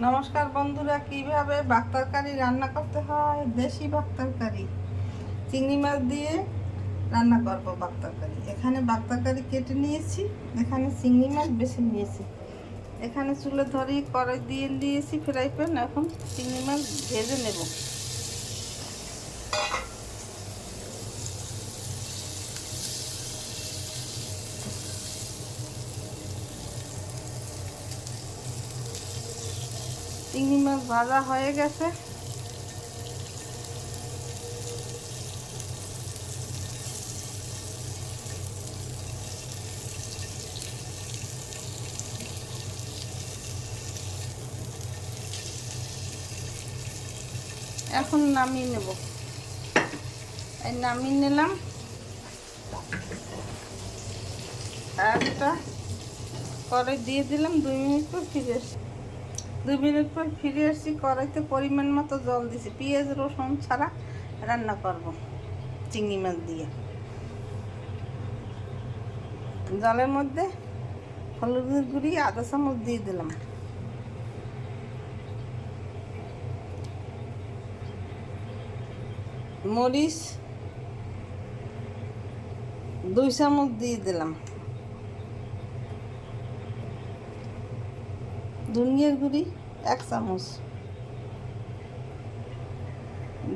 নমস্কার বন্ধুরা, কিভাবে বাক তরকারি রান্না করতে হয়। দেশি বাক তরকারি চিংড়ি মাছ দিয়ে রান্না করব বাক তরকারি। এখানে বাক তরকারি কেটে নিয়েছি, এখানে চিংড়ি মাছ বেছে নিয়েছি। এখানে চুলে ধরি কড়াই দিয়ে দিয়েছি ফ্রাই প্যান। এখন চিংড়ি মাছ ভেজে নেব। চিংড়ি মাছ ভাজা হয়ে গেছে। এখন নামিয়ে নেব। এই নামিয়ে নিলাম। একটা কড়াই দিয়ে দিলাম। 2 মিনিট পর ফিরে আসছি। 2 মিনিট পর ফিরে আসছি। কড়াইতে পরিমাণ মতো জল দিছি। পেঁয়াজ রসুন ছাড়া রান্না করব চিংড়ি মাছ দিয়ে। জলের মধ্যে হলুদের গুঁড়ি আধা চামচ দিয়ে দিলাম। মরিচ 2 চামচ দিয়ে দিলাম। ধনিয়ার গুঁড়ি 1 চামচ,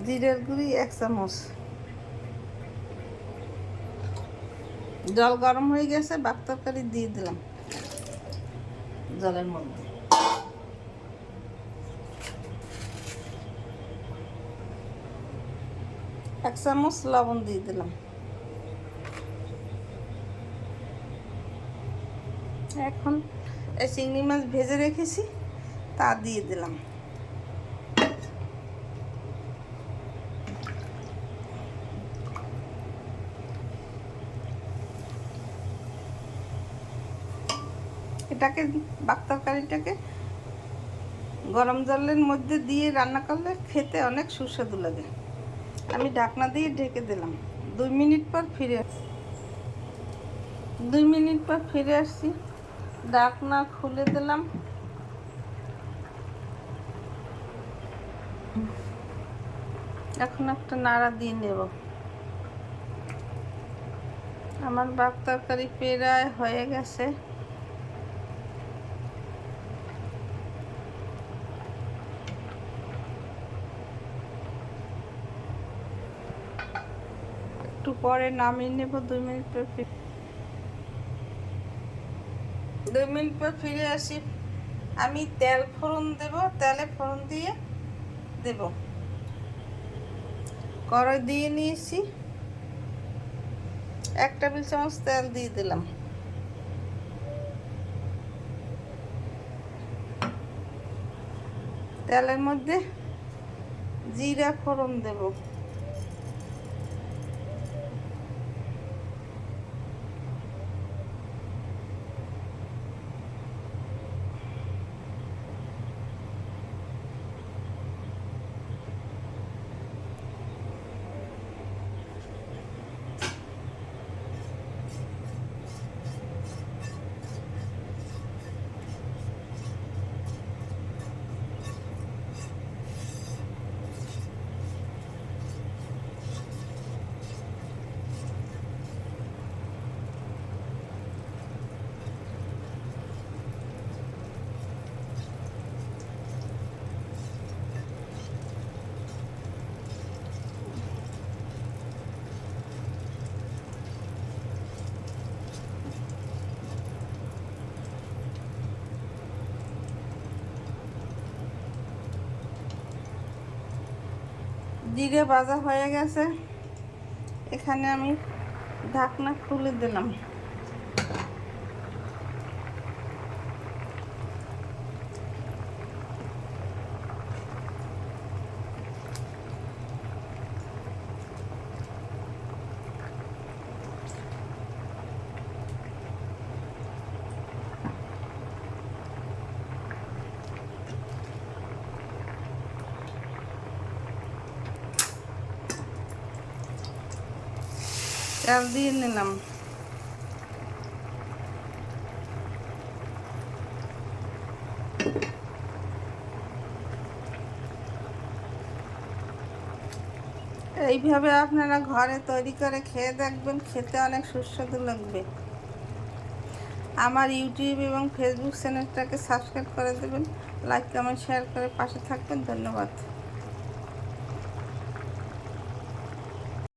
জিরের গুঁড়ি 1 চামচ। জল গরম হয়ে গেছে, বাক তরকারি দিয়ে দিলাম জলের মধ্যে। এক চামচ লবণ দিয়ে দিলাম। এখন এই চিংড়ি মাছ ভেজে রেখেছি তা দিয়ে দিলাম। এটাকে বাক তরকারিটাকে গরম জলের মধ্যে দিয়ে রান্না করলে খেতে অনেক সুস্বাদু লাগে। আমি ঢাকনা দিয়ে ঢেকে দিলাম। 2 মিনিট পর ফিরে আসছি। 2 মিনিট পর ফিরে আসছি। ঢাকনা খুলে দিলাম। এখন একটা নাড়া দিয়ে নেব। আমার বাক তরকারি প্রায় হয়ে গেছে। একটু পরে নামিয়ে নেব। 2 মিনিট পর 2 মিনিট পর ফিরে আসি। আমি তেল ফোড়ন দেব। তেলে ফোড়ন দিয়ে দেব। কড়াই দিয়ে নিয়েছি। 1 টেবিল চামচ তেল দিয়ে দিলাম। তেলের মধ্যে জিরা ফোড়ন দেব। জিরে ভাজা হয়ে গেছে। এখানে আমি ঢাকনা খুলে দিলাম। তেল দিয়ে নিলাম। এইভাবে আপনারা ঘরে তৈরি করে খেয়ে দেখবেন, খেতে অনেক সুস্বাদু লাগবে। আমার ইউটিউব এবং ফেসবুক চ্যানেলটাকে সাবস্ক্রাইব করে দেবেন, লাইক কমেন্ট শেয়ার করে পাশে থাকবেন। ধন্যবাদ।